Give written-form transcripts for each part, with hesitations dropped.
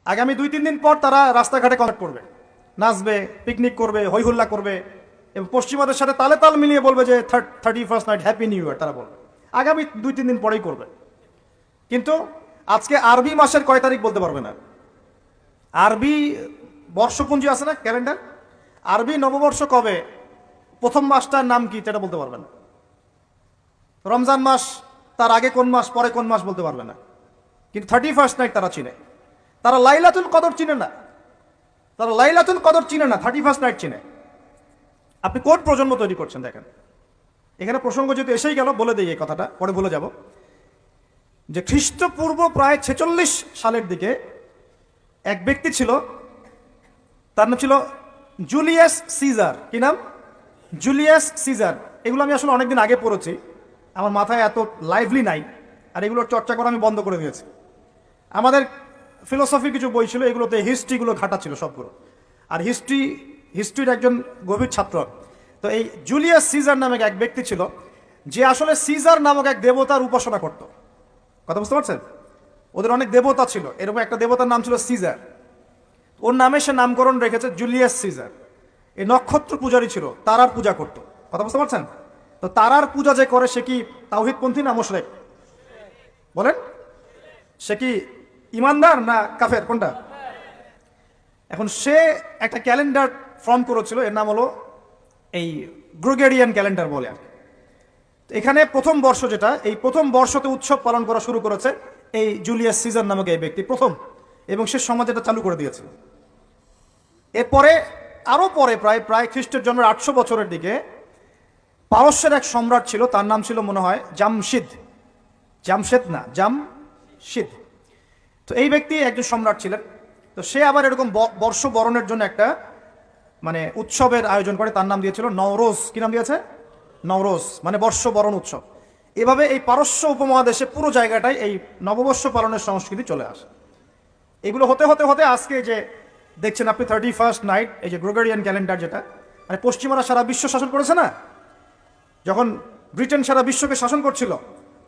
আগামী 2-3 দিন পর তারা রাস্তাঘাটে কনসার্ট করবে, নাচবে, পিকনিক করবে, হইহুল্লা করবে এবং পশ্চিমাদের সাথে তালে তাল মিলিয়ে বলবে যে 31st night happy new year. তারা বলবে আগামী 2-3 দিন পরেই করবে। কিন্তু আজকে আরবি মাসের কয় তারিখ বলতে পারবে না। আরবি বর্ষপঞ্জি আছে না, ক্যালেন্ডার, আরবি নববর্ষ কবে, প্রথম মাসটার নাম কি সেটা বলতে পারবে না। রমজান মাস তার আগে কোন মাস, পরে কোন মাস বলতে পারবে না। কিন্তু 31st নাইট তারা চিনে। তারা লাইলাতুল কদর চিনে না, তারা লাইলাতুল কদর চিনে না, 31st নাইট চিনে। আপনি কোন প্রজন্ম তৈরি করছেন দেখেন। এখানে প্রসঙ্গ যেহেতু এসেই গেল বলে দিই এই কথাটা, পরে বলে যাব যে খ্রিস্টপূর্ব প্রায় 46 সালের দিকে এক ব্যক্তি ছিল, তার নাম ছিল জুলিয়াস সিজার। কি নাম? Julius Caesar. এগুলো আমি আসলে অনেকদিন আগে পড়েছি, আমার মাথায় এত লাইভলি নাই, আর এগুলোর চর্চা করা আমি বন্ধ করে দিয়েছি। আমাদের ফিলোসফি কিছু বই ছিল, এগুলোতে হিস্ট্রিগুলো ঘাটা ছিল সবগুলো, আর হিস্ট্রির একজন গভীর ছাত্র। তো এই জুলিয়াস সিজার নামে এক ব্যক্তি ছিল, যে আসলে সিজার নামক এক দেবতার উপাসনা করত। কথা বুঝতে পারছেন? ওদের অনেক দেবতা ছিল, এরকম একটা দেবতার নাম ছিল সিজার। ওর নামে সে নামকরণ রেখেছে জুলিয়াস সিজার। এই নক্ষত্র পূজারী ছিল, তারার পূজা করত। কথা বুঝতে পারছেন? তো তারার পূজা যে করে সে কি তাওহীদপন্থী না মুশরিক? বলেন, সে কি ইমানদার না কাফের, কোনটা? এখন সে একটা ক্যালেন্ডার ফর্ম করেছিল, এর নাম হলো এই গ্রেগরিয়ান ক্যালেন্ডার বলে। আর এখানে প্রথম বর্ষ যেটা, এই প্রথম বর্ষতে উৎসব পালন করা শুরু করেছে এই জুলিয়াস সিজার নামক এই ব্যক্তি প্রথম, এবং সে সমাজ এটা চালু করে দিয়েছে। এরপরে আরো পরে প্রায় খ্রিস্টের জন্মের 800 বছরের দিকে পারস্যের এক সম্রাট ছিল, তার নাম ছিল মনে হয় জামশিদ। তো এই ব্যক্তি একজন সম্রাট ছিলেন। তো সে আবার এরকম বর্ষ বরণের জন্য একটা মানে উৎসবের আয়োজন করে, তার নাম দিয়েছিল নওরোজ। কি নাম দিয়েছে? নওরোজ, মানে বর্ষ বরণ উৎসব। এভাবে এই পারস্য উপমহাদেশে পুরো জায়গাটায় এই নববর্ষ পালনের সংস্কৃতি চলে আসে। এগুলো হতে হতে হতে আজকে যে দেখছেন আপনি 31st নাইট, এই যে গ্রেগরিয়ান ক্যালেন্ডার, যেটা মানে পশ্চিমারা সারা বিশ্ব শাসন করেছে না। যখন ব্রিটেন সারা বিশ্বকে শাসন করছিল,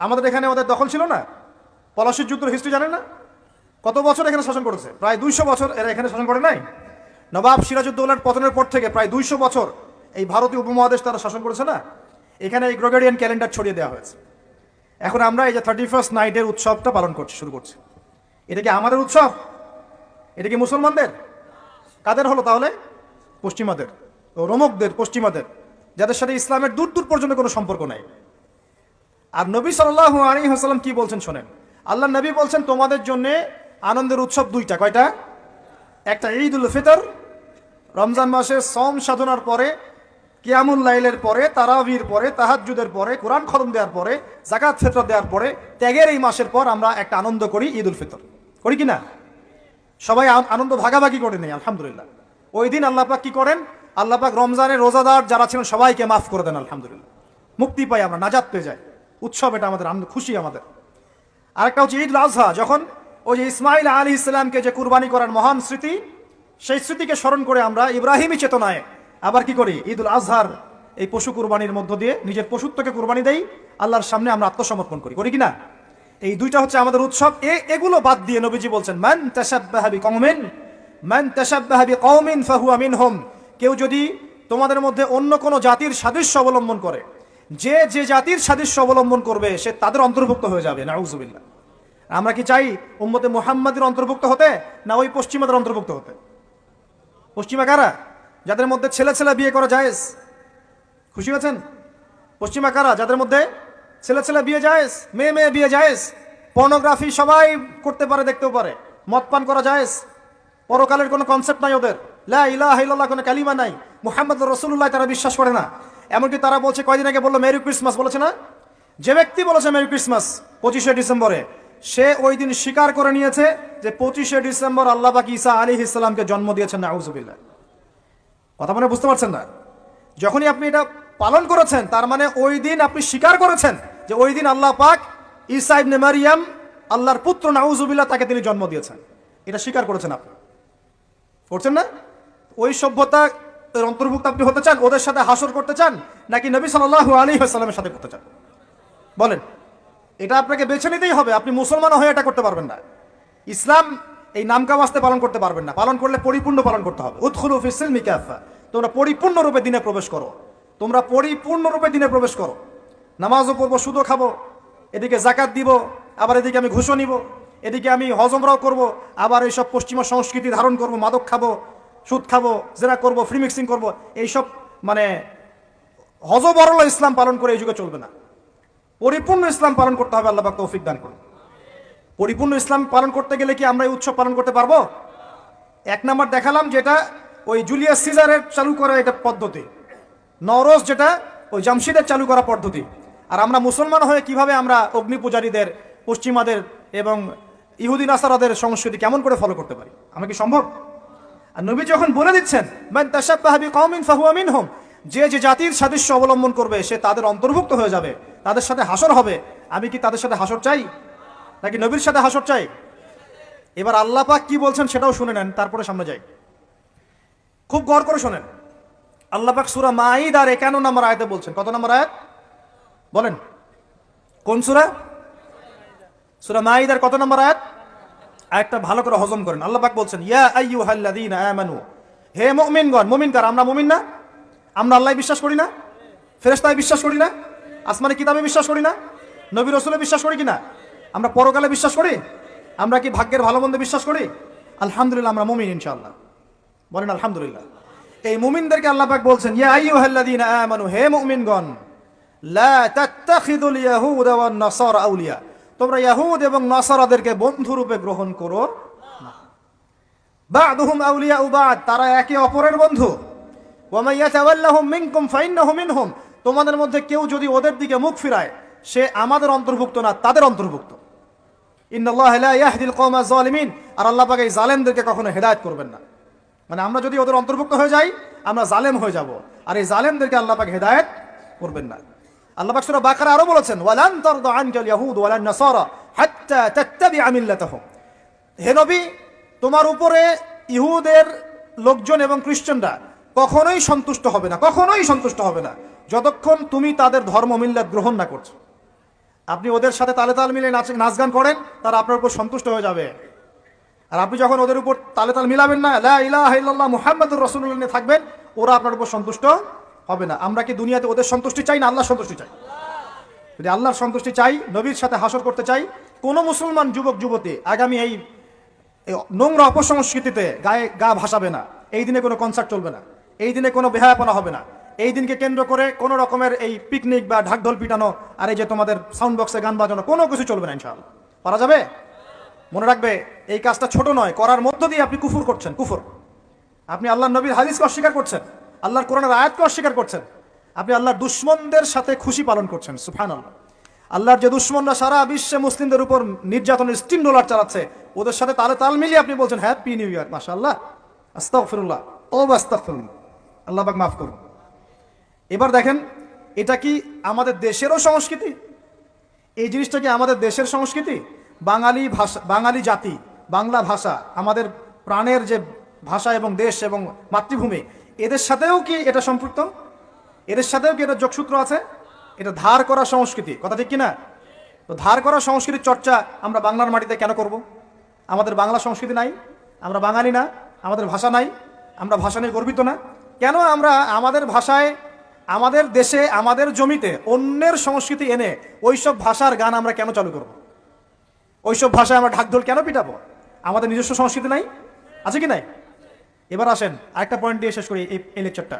আমাদের এখানে ওদের দখল ছিল না। পলাশির যুদ্ধের হিস্ট্রি জানেন না? কত বছর এখানে শাসন করেছে? প্রায় 200 বছর এরা এখানে শাসন করে নাই। নবাব সিরাজউদ্দৌলার পতনের পর থেকে প্রায় 200 বছর এই ভারতীয় উপমহাদেশ তারা শাসন করেছে না। এখানে এই গ্রেগরিয়ান ক্যালেন্ডার ছড়িয়ে দেওয়া হয়েছে। এখন আমরা এই যে 31st নাইটের উৎসবটা পালন শুরু করছি। এটা কি আমাদের উৎসব? এটা কি মুসলমানদের? কাদের হলো তাহলে? পশ্চিমাদের, রোমকদের, পশ্চিমাদের, যাদের সাথে ইসলামের দূর দূর পর্যন্ত কোনো সম্পর্ক নাই। আর নবী সাল্লাল্লাহু আলাইহি ওয়াসাল্লাম কি বলছেন শোনেন। আল্লাহ নবী বলছেন তোমাদের জন্য আনন্দের উৎসব দুইটা। কয়টা? একটা ঈদুল ফিতর, রমজান মাসে সম সাধনার পরে, কিয়ামুল লাইলের পরে, তারাবির পরে, তাহাজ্জুদের পরে, কোরআন খতম দেওয়ার পরে, যাকাত ফিতর দেওয়ার পরে, ত্যাগের এই মাসের পর আমরা একটা আনন্দ করি, ঈদুল ফিতর। করি কি না? সবাই আনন্দ ভাগাভাগি করে নেই, আলহামদুলিল্লাহ। ওই দিন আল্লাহ পাক কি করেন? আল্লাহ পাক রমজানের রোজাদার যারা ছিলেন সবাইকে মাফ করে দেন, আলহামদুলিল্লাহ। মুক্তি পাই আমরা, নাজাত পেয়ে যাই। উৎসব এটা আমাদের, আনন্দ, খুশি আমাদের। আরেকটা হচ্ছে ঈদ আজহা, যখন ওই যে ইসমাইল আলাইহিস সালামকে যে কুরবানি করার মহান স্মৃতি, সেই স্মৃতিকে স্মরণ করে আমরা ইব্রাহিমী চেতনায় আবার কি করি? ঈদুল আজহার এই পশু কুরবানির মধ্য দিয়ে নিজের পশুত্বকে কুরবানি দেই, আল্লাহর সামনে আমরা আত্মসমর্পণ করি। করি কিনা? এই দুইটা হচ্ছে আমাদের উৎসব। এগুলো বাদ দিয়ে নবীজি বলছেন মান তাশাব্বাহা বিকওমিন ফাহুয়া মিনহুম। কেউ যদি তোমাদের মধ্যে অন্য কোনো জাতির সাদৃশ্য অবলম্বন করে, যে যে জাতির সাদৃশ্য অবলম্বন করবে সে তাদের অন্তর্ভুক্ত হয়ে যাবে। নাউযুবিল্লাহ। আমরা কি চাই উম্মতে মুহাম্মাদের অন্তর্ভুক্ত হতে, না ওই পশ্চিমাদের অন্তর্ভুক্ত হতে? পশ্চিমা কারা? যাদের মধ্যে ছেলে ছেলে বিয়ে করা জায়েজ। খুশি হয়েছেন? পশ্চিমা কারা? যাদের মধ্যে ছেলে ছেলে বিয়ে জায়েজ, মেয়ে মেয়ে বিয়ে জায়েজ, পর্নোগ্রাফি সবাই করতে পারে, দেখতেও পারে, মদ পান করা জায়েজ, পরকালের কোনো কনসেপ্ট নাই ওদের, লা ইলাহা ইল্লাল্লাহ কোনো কালিমা নাই, মুহাম্মদুর রাসূলুল্লাহ তারা বিশ্বাস করে না। এমনকি তারা বলছে, কয়দিন আগে বললো মেরি ক্রিসমাস, বলেছে না? যে ব্যক্তি বলেছে মেরি ক্রিসমাস 25শে ডিসেম্বরে, সে ওই দিন স্বীকার করে নিয়েছে যে 25শে ডিসেম্বর আল্লাহ পাক ঈসা আলাইহিস সালামকে জন্ম দিয়েছেন। নাউযুবিল্লাহ। কথা মানে বুঝতে পারছেন না? যখনই আপনি এটা পালন করেছেন, তার মানে ওই দিন আপনি স্বীকার করেছেন যে ওই দিন আল্লাহ পাক ঈসা ইবনে মারিয়াম, আল্লাহর পুত্র, নাউযুবিল্লাহ, তাকে তিনি জন্ম দিয়েছেন। এটা স্বীকার করেছেন আপনি, করছেন না? ওই সভ্যতা অন্তর্ভুক্ত আপনি হতে চান? ওদের সাথে হাসর করতে চান, নাকি নবী সাল্লাল্লাহু আলাইহি ওয়াসাল্লামের সাথে করতে চান? বলেন। এটা আপনাকে বেছে নিতেই হবে। আপনি মুসলমান হয়ে এটা করতে পারবেন না। ইসলাম এই নামকা ওয়াস্তে পালন করতে পারবেন না। পালন করলে পরিপূর্ণ পালন করতে হবে। উদখুলু ফিস সিলমি কাফা, তোমরা পরিপূর্ণরূপে দিনে প্রবেশ করো, তোমরা পরিপূর্ণরূপে দিনে প্রবেশ করো। নামাজও পড়বো, সুদও খাবো, এদিকে জাকাত দিব, আবার এদিকে আমি ঘুষও নিব, এদিকে আমি হজ উমরাও করবো, আবার এইসব পশ্চিমা সংস্কৃতি ধারণ করব, মাদক খাবো, সুদ খাবো, জেনা করবো, ফ্রি মিক্সিং করবো, এইসব মানে হজবরল ইসলাম পালন করে এই যুগে চলবে না। পরিপূর্ণ ইসলাম পালন করতে হবে। আল্লাহ পাক তৌফিক দান করুন। পরিপূর্ণ ইসলাম পালন করতে গেলে কি আমরা এই উৎসব পালন করতে পারবো? এক নাম্বার দেখালাম যেটা ওই জুলিয়াস সিজারের চালু করা এটা পদ্ধতি, নওরোজ যেটা ওই জামশিদের চালু করা পদ্ধতি। আর আমরা মুসলমান হয়ে কিভাবে আমরা অগ্নি পূজারীদের, পশ্চিমাদের এবং ইহুদি নাসারাদের সংস্কৃতি কেমন করে ফলো করতে পারি? আমরা কি সম্ভব? আর নবী যখন বলে দিচ্ছেন মান তাশাব্বাহা বিকওমিন ফাহুয়া মিনহুম, যে যে জাতির সাদৃশ্য অবলম্বন করবে সে তাদের অন্তর্ভুক্ত হয়ে যাবে, তাদের সাথে হাসর হবে। আমি কি তাদের সাথে হাসর চাই নাকি নবীর সাথে হাসর চাই? এবার আল্লাহ পাক কি বলছেন সেটাও শুনে নেন, তারপরে সামনে যাই। খুব গৌর করে শোনেন। আল্লাহ পাক সূরা মাঈদার 51 নম্বর আয়াতে বলছেন। কত নম্বর আয়াত বলেন? কোন সূরা? সূরা মাঈদার কত নম্বর আয়াত? আয়াতটা ভালো করে হজম করেন। আল্লাহ পাক বলছেন ইয়া আইয়ুহাল্লাযীনা আমানু, হে মুমিনগণ। মুমিন কারা? আমরা মুমিন না? আমরা আল্লাহ বিশ্বাস করি না? ফেরেশতায় বিশ্বাস করি না? আসমানি কিতাবে বিশ্বাস করি না? নবী রাসূলে বিশ্বাস করি কিনা? আমরা পরকালে বিশ্বাস করি? আমরা কি ভাগ্যের ভালো মন্দ বিশ্বাস করি? আলহামদুলিল্লাহ আমরা মুমিন ইনশাআল্লাহ। বলেন আলহামদুলিল্লাহ। এই মুমিনদেরকে আল্লাহ পাক বলছেন ইয়া আইয়ুহাল্লাযীনা আমানু, হে মুমিনগণ, লা তাত্তাখিযুল ইয়াহুদা ওয়ান নাসারা আউলিয়া, তোমরা ইয়াহুদ এবং নাসারাদেরকে বন্ধুরূপে গ্রহণ করো না। বা'দুহুম আউলিয়াউ বা'দ, তারা একে অপরের বন্ধু। ওয়া মান ইয়াতাওয়াল্লাহুম মিনকুম ফাইন্নাহু মিনহুম, তোমাদের মধ্যে কেউ যদি ওদের দিকে মুখ ফিরায় সে আমাদের অন্তর্ভুক্ত না, তাদের অন্তর্ভুক্ত। ইন্নাল্লাহা লা ইয়াহদিল কওমাজ জালিমিন, আর আল্লাহ পাক এই জালেমদেরকে কখনো হেদায়েত করবেন না। মানে আমরা যদি ওদের অন্তর্ভুক্ত হয়ে যাই আমরা জালেম হয়ে যাব, আর এই জালেমদেরকে আল্লাহ পাক হেদায়েত করবেন না। আল্লাহ পাক সূরা বাকারা আরো বলেছেন ওয়ালান তারদা আনকাল ইয়াহুদ ওয়ালান নাসারা হাত্তা তাত্তাবিআ মিল্লাতাহুম, হে নবী তোমার উপরে ইহুদের লোকজন এবং খ্রিস্টানরা কখনোই সন্তুষ্ট হবে না, কখনোই সন্তুষ্ট হবে না যতক্ষণ তুমি তাদের ধর্ম মিল্লাত গ্রহণ না করছো। আপনি ওদের সাথে তালে তাল মিলে নাচ গান করেন, তারা আপনার উপর সন্তুষ্ট হয়ে যাবে। আর আপনি যখন ওদের উপর তালে তাল মিলাবেন না, লা ইলাহা ইল্লাল্লাহ মুহাম্মাদুর রাসূলুল্লাহ নিয়ে থাকবেন, ওরা আপনার উপর সন্তুষ্ট হবে না। আমরা কি দুনিয়াতে ওদের সন্তুষ্টি চাই না আল্লাহর সন্তুষ্টি চাই? যদি আল্লাহর সন্তুষ্টি চাই, নবীর সাথে হাসর করতে চাই, কোন মুসলমান যুবক যুবতী আগামী এই নোংরা অপসংস্কৃতিতে গায়ে গা ভাসাবে না। এই দিনে কোনো কনসার্ট চলবে না, এই দিনে কোনো বেহায়াপনা হবে না, এই দিনকে কেন্দ্র করে কোনো রকমের এই পিকনিক বা ঢাকঢোল পিটানো আর এই যে তোমাদের সাউন্ড বক্সে গান বাজানো কোনো কিছু চলবে না ইনশাআল্লাহ। পারা যাবে? মনে রাখবে এই কাজটা ছোট নয়, করার মধ্য দিয়ে আপনি কুফর করছেন। কুফর, আপনি আল্লাহর নবীর হাদিসকে অস্বীকার করছেন, আল্লাহর কোরআনের আয়াতকে অস্বীকার করছেন, আপনি আল্লাহর দুশমনদের সাথে খুশি পালন করছেন। সুবহানাল্লাহ। আল্লাহর যে দুশমনরা সারা বিশ্বে মুসলিমদের উপর নির্যাতনের স্টিম রোলার চালাচ্ছে, ওদের সাথে তালে তাল মিলিয়ে আপনি বলছেন হ্যাপি নিউ ইয়ার, মাশাআল্লাহ, আস্তাগফিরুল্লাহ, তওবা আস্তাগফিরুল্লাহ, আল্লাহ পাক মাফ করুন। এবার দেখেন এটা কি আমাদের দেশেরও সংস্কৃতি? এই জিনিসটা কি আমাদের দেশের সংস্কৃতি? বাঙালি ভাষা, বাঙালি জাতি, বাংলা ভাষা আমাদের প্রাণের যে ভাষা এবং দেশ এবং মাতৃভূমি, এদের সাথেও কি এটা সম্পৃক্ত? এদের সাথেও কি এটা যোগসূত্র আছে? এটা ধার করা সংস্কৃতি, কথা ঠিক কিনা? তো ধার করা সংস্কৃতির চর্চা আমরা বাংলার মাটিতে কেন করব? আমাদের বাংলা সংস্কৃতি নাই? আমরা বাঙালি না? আমাদের ভাষা নাই? আমরা ভাষা নিয়ে গর্বিত না? কেন আমরা আমাদের ভাষায়, আমাদের দেশে, আমাদের জমিতে অন্যের সংস্কৃতি এনে ওইসব ভাষার গান আমরা কেন চালু করব? ওইসব ভাষায় আমরা ঢাকঢোল কেন পিটাবো? আমাদের নিজস্ব সংস্কৃতি নাই? আছে কি নাই? এবার আসেন আরেকটা পয়েন্ট দিয়ে শেষ করি এই লেকচারটা।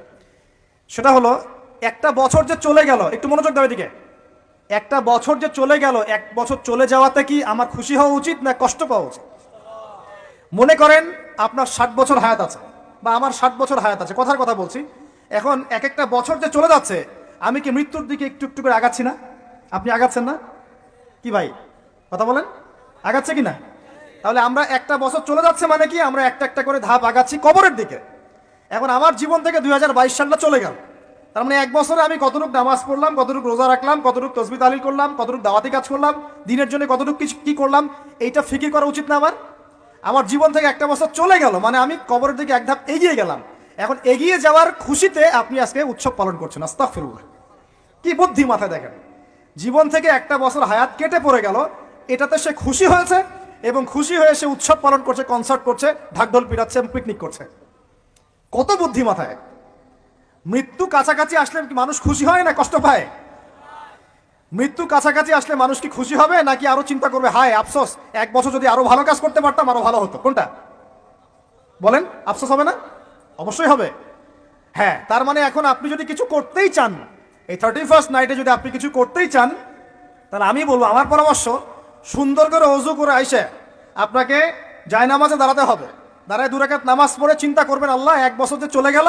সেটা হলো একটা বছর যে চলে গেল, একটু মনোযোগ দাও এদিকে। একটা বছর যে চলে গেল, এক বছর চলে যাওয়াতে কি আমার খুশি হওয়া উচিত না কষ্ট পাওয়া উচিত? মনে করেন আপনার 60 বছর হায়াত আছে বা আমার 60 বছর হায়াত আছে, কথার কথা বলছি। এখন এক একটা বছর যে চলে যাচ্ছে, আমি কি মৃত্যুর দিকে একটু একটু করে আগাচ্ছি না? আপনি আগাচ্ছেন না কি ভাই? কথা বলেন, আগাচ্ছে কি না? তাহলে আমরা একটা বছর চলে যাচ্ছে মানে কি আমরা একটা একটা করে ধাপ আগাচ্ছি কবরের দিকে। এখন আমার জীবন থেকে 2022 সালটা চলে গেল, তার মানে এক বছরে আমি কতটুকু নামাজ পড়লাম, কতটুকু রোজা রাখলাম, কতটুকু তসবিহ তাহলিল করলাম, কতটুকু দাওয়াতি কাজ করলাম, দিনের জন্য কতটুকু কি করলাম, এইটা ফিকির করা উচিত না আমার? আমার জীবন থেকে একটা বছর চলে গেল মানে আমি কবরের দিকে এক ধাপ এগিয়ে গেলাম। এখন এগিয়ে যাওয়ার খুশিতে আপনি আজকে উৎসব পালন করছেন। আস্তাগফিরুল্লাহ, কি বুদ্ধি মাথায়! দেখেন, জীবন থেকে একটা বছর হায়াত কেটে পড়ে গেল, এটাতে সে খুশি হয়েছে, এবং খুশি হয়ে সে উৎসব পালন করছে, কনসার্ট করছে, ঢাকঢোল পিটাচ্ছে এবং পিকনিক করছে। কত বুদ্ধি মাথায়! মৃত্যু কাছাকাছি আসলে কি মানুষ খুশি হয় না কষ্ট পায়? মৃত্যু কাছাকাছি আসলে মানুষ কি খুশি হবে নাকি আরো চিন্তা করবে, হায় আফসোস, 1 বছর যদি আরো ভালো কাজ করতে পারতাম আরো ভালো হতো? কোনটা বলেন? আফসোস হবে না? অবশ্যই হবে। হ্যাঁ, তার মানে এখন আপনি যদি কিছু করতেই চান, এই 31st নাইটে যদি আপনি কিছু করতেই চান, তাহলে আমি বলবো, আমার পরামর্শ, সুন্দর করে ওযু করে আইসে আপনাকে জায়নামাজে দাঁড়াতে হবে। দাঁড়ায় 2 রাকাত নামাজ পড়ে চিন্তা করবেন, আল্লাহ 1 বছর যে চলে গেল,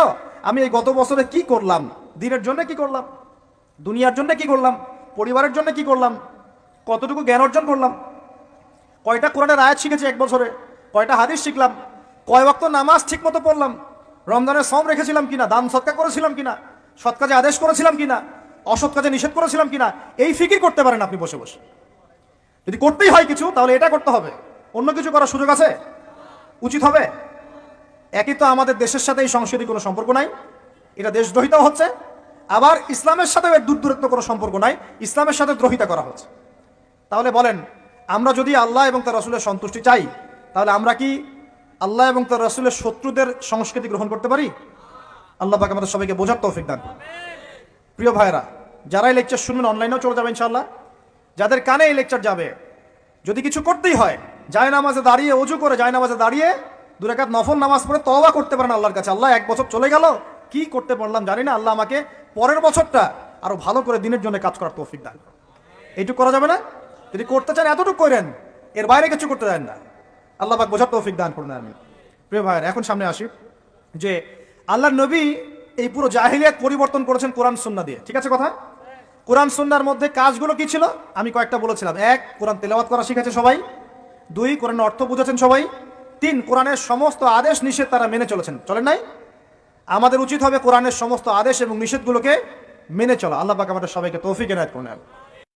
আমি এই গত বছরে কি করলাম? দিনের জন্য কি করলাম? দুনিয়ার জন্য কি করলাম? পরিবারের জন্য কি করলাম? কতটুকু জ্ঞান অর্জন করলাম? কয়টা কোরআনের আয়াত শিখেছি 1 বছরে? কয়টা হাদিস শিখলাম? কয় ওয়াক্ত নামাজ ঠিক মতো পড়লাম? রমজানের সম রেখেছিলাম কিনা? দান সৎকা করেছিলাম কিনা? সৎ কাজে আদেশ করেছিলাম কিনা? অসৎ কাজে নিষেধ করেছিলাম কিনা? এই ফিকির করতে পারেন আপনি বসে বসে। যদি করতেই হয় কিছু, তাহলে এটা করতে হবে। অন্য কিছু করার সুযোগ আছে? উচিত হবে? একই তো আমাদের দেশের সাথে এই সংস্কৃতির কোনো সম্পর্ক নাই, এটা দেশদ্রোহিতাও হচ্ছে। আবার ইসলামের সাথেও এর দূরত্ব কোনো সম্পর্ক নাই, ইসলামের সাথে দ্রোহিতা করা হচ্ছে। তাহলে বলেন, আমরা যদি আল্লাহ এবং তার রাসূলের সন্তুষ্টি চাই, তাহলে আমরা কি আল্লাহ এবং তার রাসূলের শত্রুদের সংস্কৃতি গ্রহণ করতে পারি? আল্লাহ পাক আমাদের সবাইকে বোঝার তৌফিক দান করুন। প্রিয় ভাইরা, যারা এই লেকচার শুনবেন, অনলাইনেও চলে যাবে ইনশাআল্লাহ, যাদের কানে এই লেকচার যাবে, যদি কিছু করতেই হয়, জায়নামাজে দাঁড়িয়ে, ওযু করে জায়নামাজে দাঁড়িয়ে 2 রাকাত নফল নামাজ পড়ে তওবা করতে পারেন আল্লাহর কাছে, আল্লাহ 1 বছর চলে গেল, কি করতে পারলাম জানি না, আল্লাহ আমাকে পরের বছরটা আরো ভালো করে দিনের জন্য কাজ করার তৌফিক দান। এইটুকু করা যাবে না? যদি করতে চান এতটুকু করেন, এর বাইরে কিছু করতে দেন না। আল্লাহ পাক বোঝার তৌফিক দান করুন। আমি প্রিয় ভাইয়ের, এখন সামনে আসি যে আল্লাহর নবী এই পুরো জাহিলিয়াত পরিবর্তন করেছেন কোরআন সুন্নাহ দিয়ে, ঠিক আছে কথা? কোরআন সুন্নাহর মধ্যে কাজগুলো কি ছিল আমি কয়েকটা বলেছিলাম। 1, কোরআন তেলাওয়াত করা শিখেছে সবাই। 2, কোরআনের অর্থ বুঝেছেন সবাই। 3, কোরআনের সমস্ত আদেশ নিষেধ তারা মেনে চলেছেন, চলেন নাই? আমাদের উচিত হবে কোরআনের সমস্ত আদেশ এবং নিষেধগুলোকে মেনে চলা। আল্লাহ পাক আমাদের সবাইকে তৌফিক এনায়েত করুন।